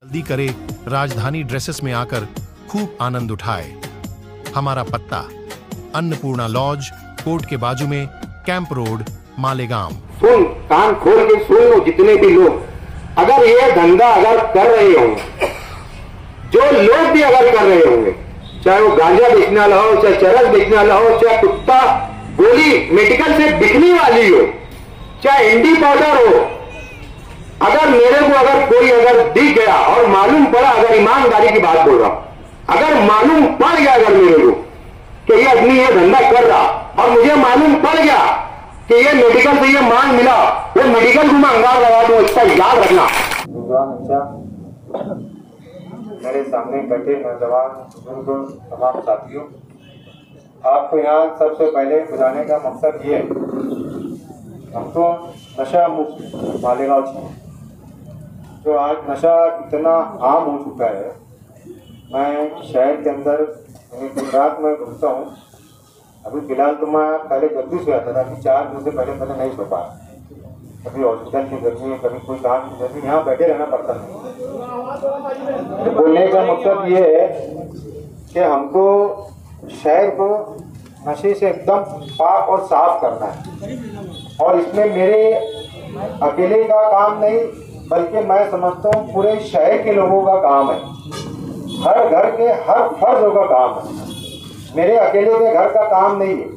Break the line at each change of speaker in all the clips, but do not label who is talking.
जल्दी करे राजधानी ड्रेसेस में आकर खूब आनंद उठाए। हमारा पत्ता अन्नपूर्णा लॉज, कोर्ट के बाजू में, कैंप रोड, मालेगांव।
सुन, कान खोल के सुन लो जितने भी लोग, अगर ये धंधा अगर कर रहे होंगे, जो लोग भी अगर कर रहे होंगे, चाहे वो गांजा बेचने वाला हो, चाहे चरस बेचने वाला हो, चाहे कुत्ता गोली मेडिकल से बिकने वाली हो, चाहे एंडी पाउडर हो, अगर मेरे को अगर कोई अगर दिख गया और मालूम पड़ा, अगर ईमानदारी की बात बोल रहा हूं, अगर मालूम पड़ गया अगर मेरे को कि ये आदमी ये धंधा कर रहा और मुझे मालूम पड़ गया कि ये मेडिकल से ये मांग मिला, वो मेडिकल को मैं अंगार लगा दूं, इसका याद रखना।
मेरे सामने बैठे नौजवान बुजुर्ग तमाम साथियों, आपको यहाँ सबसे पहले बुलाने का मकसद ये है, हमको नशा मुक्त मालेगांव चाहिए। जो आज नशा इतना आम हो चुका है, मैं शहर के अंदर दिन रात में घूमता हूँ। अभी फिलहाल तो मैं पहले जल्दी से आता था, अभी 4 दिन से पहले नहीं सो पाया। कभी हॉस्पिटल की गर्मी, कभी कोई काम की गर्मी, यहाँ बैठे रहना पड़ता नहीं। तो बोलने का मतलब ये है कि हमको शहर को नशे से एकदम पाक और साफ करना है, और इसमें मेरे अकेले का काम नहीं, बल्कि मैं समझता हूँ पूरे शहर के लोगों का काम है। हर घर के हर फर्द का काम है, मेरे अकेले के घर का काम नहीं है।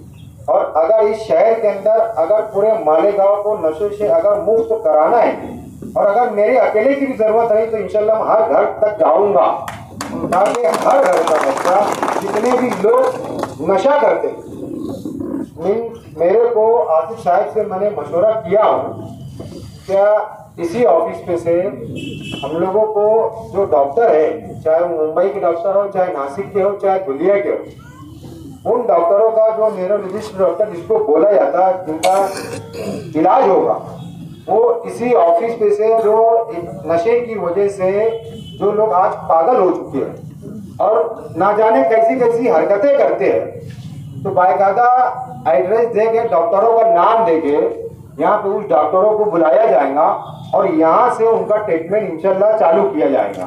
और अगर इस शहर के अंदर अगर पूरे मालेगांव को नशे से अगर मुक्त कराना है, और अगर मेरे अकेले की भी जरूरत है, तो इंशाल्लाह मैं हर घर तक जाऊंगा, ताकि हर घर का बच्चा, जितने भी लोग नशा करते, मेरे को आसिफ साहब से मैंने मशवरा किया हूँ, क्या इसी ऑफिस पे से हम लोगों को जो डॉक्टर है, चाहे वो मुंबई के डॉक्टर हो, चाहे नासिक के हो, चाहे धुलिया के हो, उन डॉक्टरों का जो न्यूरोलॉजिस्ट डॉक्टर जिसको बोला जाता है, जिनका इलाज होगा, वो इसी ऑफिस पे से जो नशे की वजह से जो लोग आज पागल हो चुके हैं और ना जाने कैसी कैसी हरकतें करते हैं, तो बाकायदा एड्रेस देके, डॉक्टरों का नाम देके यहाँ पे उस डॉक्टरों को बुलाया जाएगा और यहाँ से उनका ट्रीटमेंट इंशाल्लाह चालू किया जाएगा।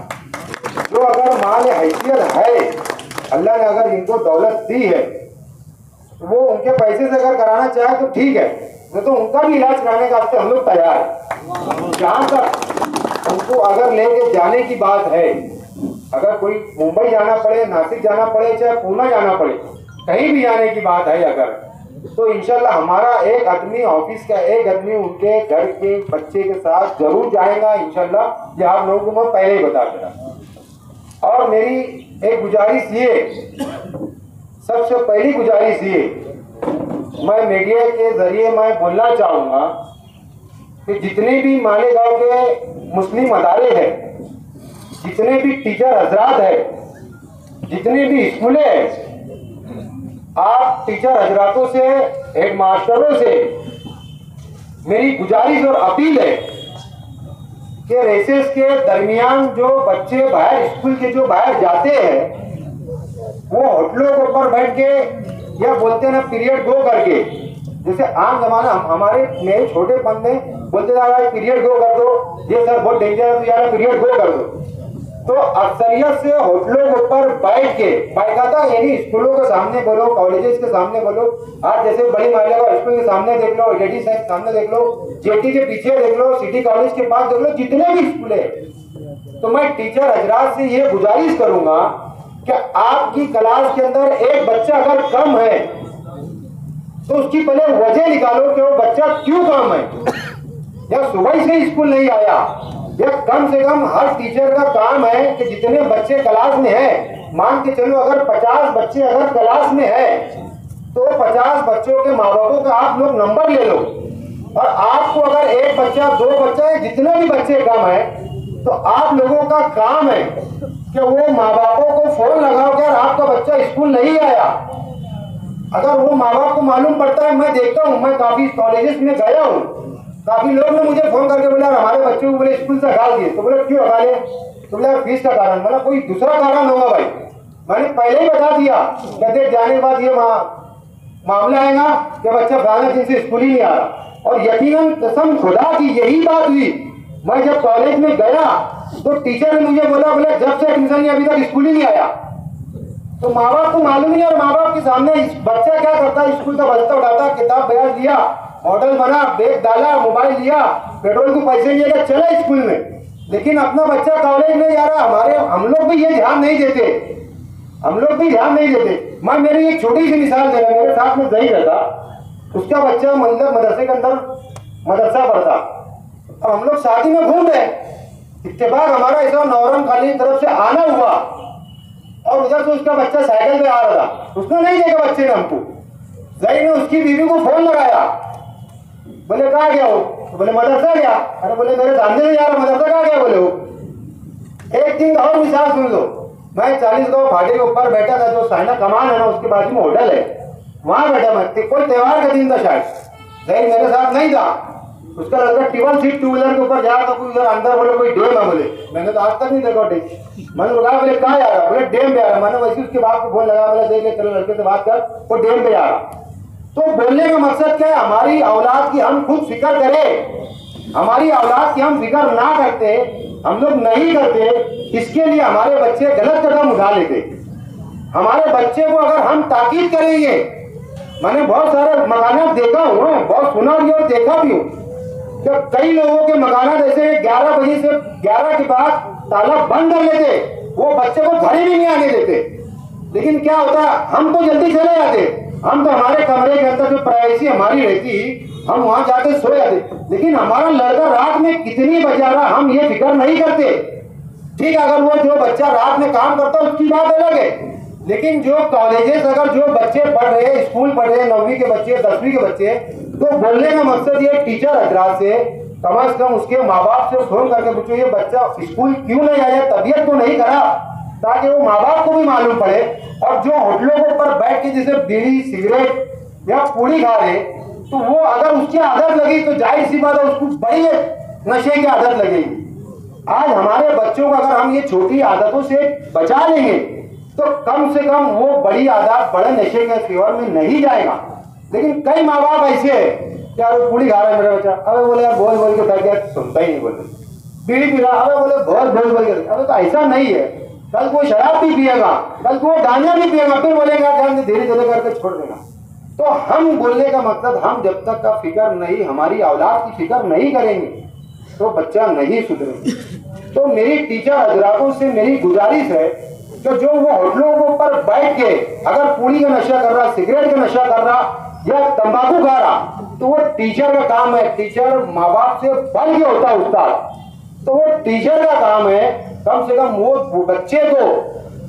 जो अगर माल हैसियत है, अल्लाह ने अगर इनको दौलत दी है, तो वो उनके पैसे से अगर कराना चाहे तो ठीक है, नहीं तो उनका भी इलाज कराने का हम लोग तैयार है। जहाँ तक उनको अगर लेके जाने की बात है, अगर कोई मुंबई जाना पड़े, नासिक जाना पड़े, चाहे पूना जाना पड़े, कहीं भी जाने की बात है अगर, तो इंशाल्लाह हमारा एक आदमी, ऑफिस का एक आदमी उनके घर के बच्चे के साथ जरूर जाएगा इंशाल्लाह। ये आप लोगों को मैं पहले ही बता दे रहा। और मेरी एक गुजारिश ये, सबसे पहली गुजारिश ये, मैं मीडिया के जरिए मैं बोलना चाहूँगा कि जितने भी मालेगांव के मुस्लिम अदारे हैं, जितने भी टीचर हजरात है, जितने भी स्कूलें हैं, आप टीचर हजरातों से, हेड मास्टरों से मेरी गुजारिश और अपील है कि रेसेस के दरमियान जो बच्चे बाहर स्कूल के जो बाहर जाते हैं, वो होटलों के ऊपर बैठ के, या बोलते हैं ना पीरियड गो करके, जैसे आम जमाना हमारे मेरे छोटे पन में बोलते जा पीरियड गो कर दो, ये सर बहुत डेंजर है, तो यार पीरियड गो कर दो। तो अक्सरियत से होटलों के ऊपर बैठ के बाकायदा, यानी स्कूलों के सामने बोलो, कॉलेजेस के सामने बोलो, आज जैसे बड़ी मालेगांव स्कूल के सामने देख लो, जेटी साहब के सामने देख लो, जेटी के पीछे देख लो, सिटी कॉलेज के पास देख लो, जितने भी स्कूल है, तो मैं टीचर हजरात से ये गुजारिश करूंगा कि आपकी क्लास के अंदर एक बच्चा अगर कम है, तो उसकी पहले वजह निकालो कि वो बच्चा क्यों कम है, या सुबह से स्कूल नहीं आया, या कम से कम हर टीचर का काम है कि जितने बच्चे क्लास में हैं, मान के चलो अगर 50 बच्चे अगर क्लास में है, तो 50 बच्चों के माँ बापों का आप लोग नंबर ले लो, और आपको अगर एक बच्चा, 2 बच्चा, जितने भी बच्चे कम है, तो आप लोगों का काम है कि वो माँ बापों को फोन लगाओ कि आपका बच्चा स्कूल नहीं आया। अगर वो माँ बाप को मालूम पड़ता है, मैं देखता हूँ, मैं काफी कॉलेजेस में गया हूँ, काफी लोग ने मुझे फोन करके बोला हमारे बच्चों को बोले स्कूल से हटा दिए, तो बोले क्यों हटा ले, तो बोले फीस का कारण, मतलब कोई दूसरा कारण होगा भाई, मैंने पहले ही बता दिया, कहते जाने के बाद ये मामला आएगा कि बच्चा फलाने दिन से स्कूल ही नहीं आ रहा। और यकीनन कसम खुदा की यही बात हुई, मैं जब कॉलेज में गया तो टीचर ने मुझे बोला, बोले जब से एडमिशन लिया अभी तक स्कूल ही नहीं आया। तो माँ बाप को मालूम नहीं, और माँ बाप के सामने बच्चा क्या करता है, स्कूल का बस्ता उठाता, किताब बैग लिया, मॉडल बना, बैग डाला, मोबाइल लिया, पेट्रोल के पैसे लिए, चला स्कूल में। लेकिन अपना बच्चा कॉलेज में जा रहा, हम लोग भी ये ध्यान नहीं देते, हम लोग भी ध्यान नहीं देते। मैं मेरी एक छोटी सी मिसाल दे रहा, मेरे साथ में जही रहता, उसका बच्चा मतलब मदरसे के अंदर मदरसा पढ़ता। अब हम लोग शादी में घूम रहे, इत्तेफाक हमारा ऐसा नौरम खाली तरफ से आना हुआ, और उधर से उसका बच्चा साइकिल पे आ रहा था। उसने नहीं देखा बच्चे ने हमको, जही ने उसकी बीवी को फोन लगाया, बोले कहाँ गया हो, तो बोले मदरसा गया। अरे बोले मेरे सामने नहीं जा रहा, मदरसा कहाँ गया बोले हो। एक दिन और मिसाल सुन लो, मैं 40 गांव फाटे के ऊपर बैठा था, जो साइना कमान है ना उसके बाजू में होटल है, वहां बैठा मैं, कोई त्योहार का दिन था शायद, जही मेरे साथ नहीं था। उसका लड़का टेबल सीट टू व्हीलर के ऊपर जा रहा था, कोई उधर अंदर बोले कोई डैम है, बोले मैंने तो आज तक नहीं देखा डैम। मैंने बोला बोले कहाँ जा रहा, बोले डैम पे आ रहा। मैंने वैसे उसके बाप को फोन लगा, बोला देख चलो लड़के से बात कर, वो डैम पे जा रहा। तो बोलने का मकसद क्या है, हमारी औलाद की हम खुद फिक्र करें, हमारी औलाद की हम फिक्र ना करते, हम लोग नहीं करते, इसके लिए हमारे बच्चे गलत कदम उठा लेते। हमारे बच्चे को अगर हम ताकीद करेंगे, मैंने बहुत सारे मकाना देखा हूँ, बहुत सुना भी और देखा भी हूँ, तो कई लोगों के मकाना जैसे 11 बजे से 11 के बाद ताला बंद कर लेते, वो बच्चे को घर ही नहीं आने देते। लेकिन क्या होता है, हम तो जल्दी चले जाते, हम तो हमारे कमरे के अंदर जो प्राइवेसी हमारी रहती, हम वहां जाके सो जाते। लेकिन हमारा लड़का रात में कितनी बजा रहा, हम ये फिक्र नहीं करते। ठीक, अगर वो जो बच्चा रात में काम करता है उसकी बात अलग है, लेकिन जो कॉलेजेस अगर जो बच्चे पढ़ रहे हैं, स्कूल पढ़ रहे हैं, 9वीं के बच्चे, 10वीं के बच्चे, तो बोलने का मकसद ये टीचर हजरात से कम उसके माँ बाप से फोन करके पूछो ये बच्चा स्कूल क्यों नहीं आया, तबीयत तो नहीं करा, ताकि वो माँ बाप को भी मालूम पड़े। और जो होटलों के ऊपर बैठ के जैसे बीड़ी सिगरेट या पूड़ी खा रहे, तो वो अगर उसकी आदत लगी तो जाहिर सी बात है उसको बड़ी नशे की आदत लगेगी। आज हमारे बच्चों को अगर हम ये छोटी आदतों से बचा लेंगे तो कम से कम वो बड़ी आदत, बड़े नशे के फेवर में नहीं जाएगा। लेकिन कई माँ बाप ऐसे है, यार वो पूड़ी खा रहा है मेरा बच्चा, अबे बोले यार बोल बोल के थक गया, सुनता ही नहीं, बोले बीड़ी पी रहा, अबे बोले बहुत बोल के, अबे तो ऐसा नहीं है, कल को शराब भी पिएगा, कल को गांजा भी पिएगा, फिर बोलेगा धीरे धीरे करके छोड़ देगा। तो हम बोलने का मकसद, हम जब तक का फिक्र नहीं, हमारी औलाद की फिक्र नहीं करेंगे तो बच्चा नहीं सुधरेगा। तो मेरी टीचर हजरातों से मेरी गुजारिश है कि जो वो होटलों के ऊपर बैठ के अगर पूड़ी का नशा कर रहा, सिगरेट का नशा कर रहा या तंबाकू खा रहा, तो वो टीचर का काम है। टीचर माँ बाप से बढ़ के होता है उस्ताद, तो वो टीचर का काम है कम से कम वो बच्चे को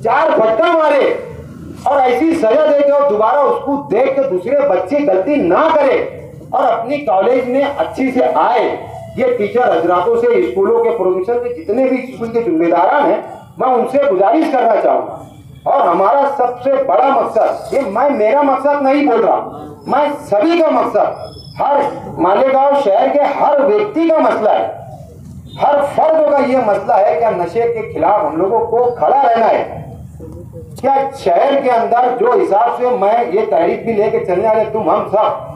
4 फटका मारे और ऐसी सजा दे के और दोबारा उसको देख के दूसरे बच्चे गलती ना करे और अपनी कॉलेज में अच्छी से आए। ये टीचर हजरातों से, स्कूलों के प्रोफेसर के जितने भी स्कूल के जिम्मेदार हैं, मैं उनसे गुजारिश करना चाहूंगा। और हमारा सबसे बड़ा मकसद, ये मैं मेरा मकसद नहीं बोल रहा, मैं सभी का मकसद, हर मालेगांव शहर के हर व्यक्ति का मसला है, हर फर्द का ये मसला है क्या नशे के खिलाफ हम लोगों को खड़ा रहना है। क्या शहर के अंदर जो हिसाब से मैं ये तहरीक भी लेके चलने वाले तुम हम सब,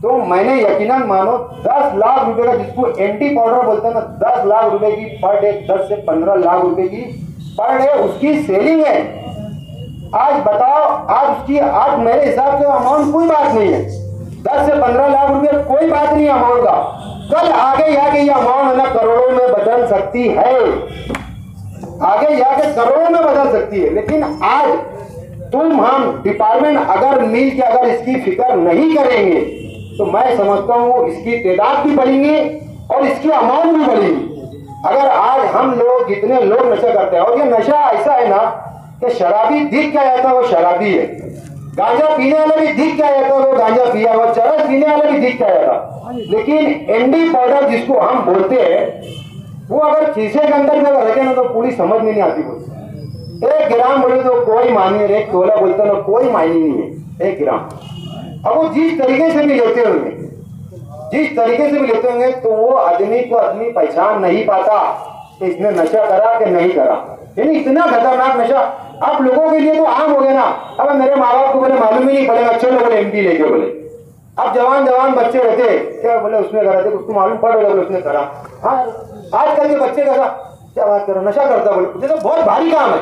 तो मैंने यकीनन मानो 10 लाख रुपए का, जिसको एंटी पाउडर बोलते हैं ना, 10 लाख रुपए की पर डे, 10 से 15 लाख रुपए की पर डे उसकी सेलिंग है। आज बताओ, आज मेरे हिसाब से अमाउंट कोई बात नहीं है, 10 से 15 लाख रुपए कोई बात नहीं है अमाउंट का। कल आगे जाके ये अमाउंट है ना करोड़ों में बदल सकती है, आगे जाके करोड़ों में बदल सकती है। लेकिन आज तुम हम डिपार्टमेंट अगर मिल के अगर इसकी फिक्र नहीं करेंगे तो मैं समझता हूँ इसकी तादाद भी बढ़ेगी और इसकी अमाउंट भी बढ़ेगी। अगर आज हम लोग, जितने लोग नशा करते हैं, और ये नशा ऐसा है ना कि शराबी दिख क्या जाता है वो शराबी है, गांजा पीने वाला भी दिख क्या जाता है वो गांजा पिया हुआ, चरस पीने वाला भी दिख क्या जाता। लेकिन एंडी पाउडर जिसको हम बोलते हैं, वो अगर शीशे के अंदर में रखे ना तो पूरी समझ में नहीं आती। बोलते 1 ग्राम बोले तो कोई मायने, 1 तोला बोलते ना कोई मायने नहीं है 1 ग्राम। अब वो जिस तरीके से भी लेते होंगे, जिस तरीके से भी लेते होंगे, तो वो आदमी को आदमी पहचान नहीं पाता कि इसने नशा करा कि नहीं करा। यानी इतना खतरनाक नशा आप लोगों के लिए तो आम हो गया ना। अब मेरे माँ बाप को बोले मालूम ही नहीं पड़ेगा, चलो बोले एमपी लेके बोले। अब जवान बच्चे रहते क्या बोले उसने करा थे, उसको मालूम पड़ गया बोले उसने करा। हाँ, आजकल के बच्चे का क्या बात कर रहे हो, नशा करता बोले, जैसे बहुत भारी काम है,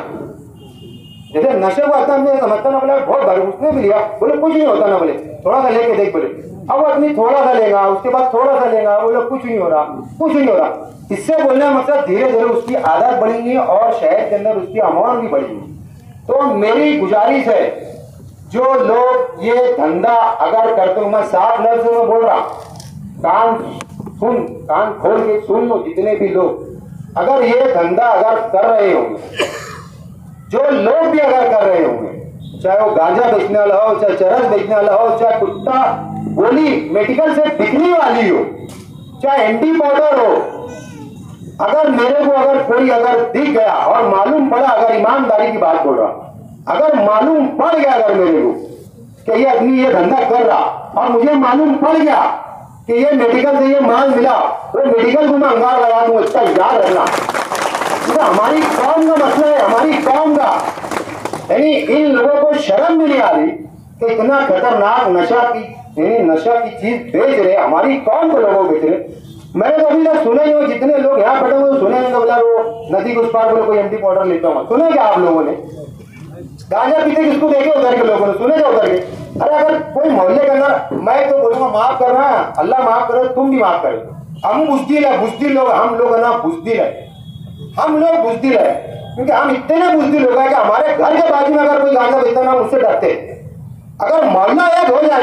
जैसे नशे को आता नहीं समझता ना, बोले बहुत भारी, उसने भी लिया, बोले कुछ नहीं होता ना, बोले थोड़ा सा लेके देख, बोले अब आदमी थोड़ा सा लेगा, उसके बाद थोड़ा सा लेगा, बोले कुछ नहीं हो रहा, कुछ नहीं हो रहा। इससे बोलने का मतलब धीरे धीरे उसकी आदत बढ़ेगी और शहर के अंदर उसकी अमाउंट भी बढ़ेगी। तो मेरी गुजारिश है, जो लोग ये धंधा अगर करते हो, मैं साफ लफ्ज़ में बोल रहा, कान खोल के सुन लो, जितने भी लोग अगर ये धंधा अगर कर रहे होंगे, जो लोग भी अगर कर रहे होंगे, चाहे वो गांजा बेचने वाला हो, चाहे चरस बेचने वाला हो, चाहे कुत्ता गोली मेडिकल से बिकने वाली हो, चाहे एंटी पाउडर हो, अगर मेरे को अगर कोई अगर दिख गया और मालूम पड़ा, अगर ईमानदारी की बात बोल रहा, अगर मालूम पड़ गया अगर मेरे को कि ये आदमी ये धंधा कर रहा और मुझे मालूम पड़ गया कि ये मेडिकल से ये माल मिला, तो मेडिकल को मैं अंगार लगा दूं, इसका याद रखना। तो हमारी कौम का मसला है, हमारी कौम का, यानी इन लोगों को शर्म भी नहीं आ रही कि इतना खतरनाक नशा की चीज बेच रहे, हमारी कौम को लोगों बेच रहे। मैंने तो अभी तक सुने ही हो, जितने लोग यहाँ बैठे हुए सुने हैं, बोला वो नदी के उस पार बोले कोई एंटी पाउडर लेता हूँ, सुने क्या आप लोगों ने? गांजा पीते किसको देखे उधर के लोगों ने, सुने क्या उधर के? अरे अगर कोई मोहल्ले के अंदर, मैं तो बोलूंगा माफ करना, अल्लाह माफ करे, तुम भी माफ करे, हम बुज़दिल लोग, हम लोग है ना बुज़दिल है, हम लोग बुज़दिल है, क्योंकि हम इतने बुज़दिल हो गए कि हमारे घर के बाजू में अगर कोई गांजा बेचता ना, उससे डरते। अगर मोहल्ला एक हो जाए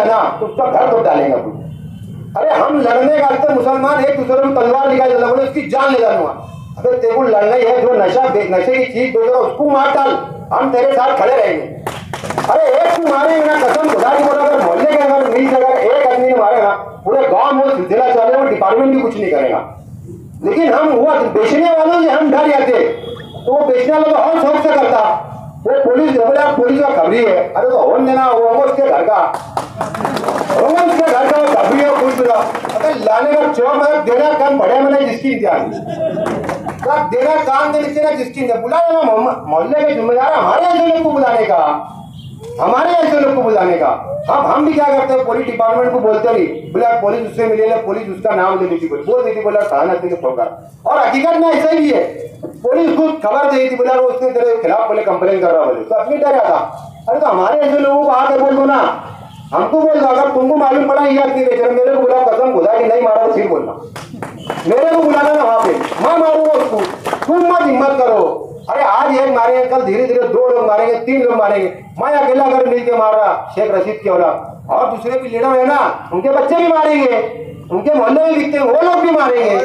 ना तो उसका घर तोड़ डालेंगे कुछ। अरे हम लड़ने का तो मुसलमान एक दूसरे में तलवार निकाल बोले उसकी जान ले डालूंगा। अगर तेरे को लड़ना ही है, जो नशे की चीज बेच रहा उसको मार डाल, हम तेरे साथ खड़े रहेंगे। अरे एक को मारेंगे ना, कसम खुदा की बोला, अगर मोहल्ले के अगर मिल अगर एक आदमी ने मारेगा, पूरे गांव में सिलसिला चले, वो डिपार्टमेंट भी कुछ नहीं करेगा। लेकिन हम वो बेचने वालों से हम डर जाते, तो वो बेचने वालों को और शौक से करता, वो पुलिस का खबरी है, अरे तो होन देना, वो उसके घर का खबरी है, कुछ अगर लाने का चौक देना काम बढ़िया मैंने जिसकी इम्तिहान देना काम देना जिसकी बुला लेना, मोहल्ले के जिम्मेदार हमारे ऐसे लोग को बुलाने का, हम भी क्या करते हैं, पुलिस डिपार्टमेंट को बोलते नहीं, बोला पुलिस उससे मिले, पुलिस उसका नाम ले लेती, बोल देती, बोला थाना से ठोका। और हकीकत में ऐसा ही है, पुलिस खुद खबर दे देती, बोला उसने तेरे खिलाफ बोले कंप्लेन कर रहा, बोले तो अपनी डर आता। अरे तो हमारे ऐसे लोगों को आकर बोल दो ना, हमको बोल दो, अगर तुमको मालूम पड़ा ये आदमी बेच रहा, मेरे को बुला, कसम खुदा की नहीं मारा तो फिर बोलना, मेरे को बुलाना ना वहां पे, मैं मारूंगा उसको, तुम मत हिम्मत करो। अरे आज एक मारेंगे, कल धीरे धीरे 2 लोग मारेंगे, 3 लोग मारेंगे, मैं अकेला अगर मिल के मार रहा शेख रशीद के औलाद, और दूसरे भी लीडर है ना, उनके बच्चे भी मारेंगे, उनके मोहल्ले में दिखते हैं वो लोग भी मारेंगे।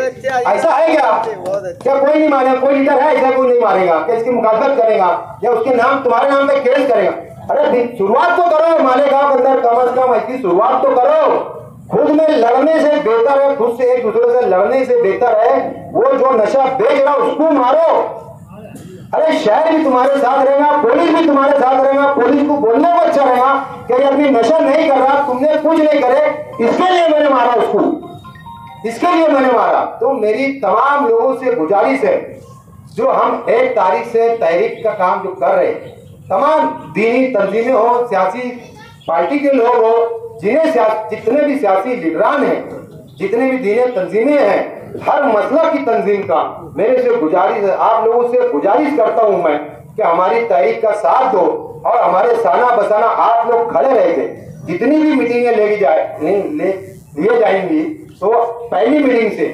ऐसा है क्या कोई नहीं मारेगा? कोई लीडर है ऐसा कोई नहीं मारेगा क्या इसकी मुखालफत करेगा या उसके नाम तुम्हारे नाम पे केस करेगा? अरे शुरुआत तो करो, मालेगांव के अंदर कम से कम ऐसी शुरुआत तो करो। खुद में लड़ने से बेहतर है, खुद से एक दूसरे से लड़ने से बेहतर है वो जो नशा बेच रहा उसको मारो। अरे शहर भी तुम्हारे साथ रहेगा, पुलिस भी तुम्हारे साथ रहेगा, पुलिस को बोलने को अच्छा रहेगा कि आदमी नशा नहीं कर रहा, तुमने कुछ नहीं करे, इसके लिए मैंने मारा उसको, इसके लिए मैंने मारा। तो मेरी तमाम लोगों से गुजारिश है, जो हम 1 तारीख से तहरीक का काम जो कर रहे हैं, तमाम दीनी तंजीमें हो, सियासी पार्टी के लोग हो, जितने भी सियासी लीडरान हैं, जितने भी दीनी तंजीमें हैं, हर मसला की तंजीम का मेरे से गुजारिश है, आप लोगों से गुजारिश करता हूं मैं कि हमारी तहरीक का साथ दो और हमारे साना बसाना आप लोग खड़े रह गए। जितनी भी मीटिंगें लिए जाएंगी तो पहली मीटिंग से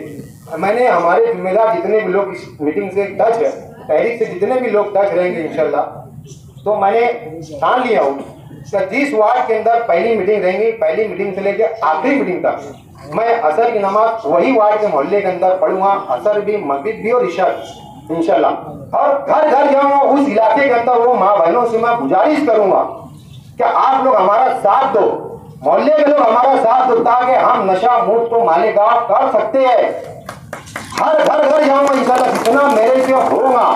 मैंने हमारे जिम्मेदार जितने भी लोग इस मीटिंग से टच है, तहरीक से जितने भी लोग टच रहेंगे इंशाल्लाह, तो मैंने ठान लिया हूँ कि 30 वार्ड के अंदर पहली मीटिंग रहेंगी। पहली मीटिंग से लेकर आखिरी मीटिंग तक मैं असर की नमाज वही वार्ड के मोहल्ले के अंदर पढ़ूंगा, असर भी, मगरिब भी और इशा इंशाल्लाह, और घर घर जाऊंगा उस इलाके के अंदर। वो माँ बहनों से मैं गुजारिश करूंगा कि आप लोग हमारा साथ दो, मोहल्ले के लोग हमारा साथ दो, ताकि हम नशा मुक्त तो मालेगांव कर सकते हैं। हर घर जाऊंगा इंशाल्लाह, जितना मेरे से होगा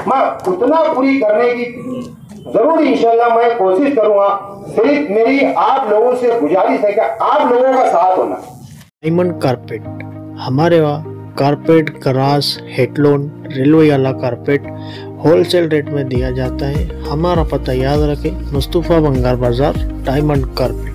मैं उतना पूरी करने की जरूर इंशाल्लाह मैं कोशिश करूंगा। सिर्फ मेरी आप लोगों से गुजारिश है कि आप लोगों का साथ होना।
डायमंड कारपेट, हमारे वहाँ कारपेट, ग्रास, हेडलोन, रेलवे वाला कारपेट होलसेल रेट में दिया जाता है। हमारा पता याद रखें, मुस्तफ़ा बंगार बाजार, डायमंड कारपेट।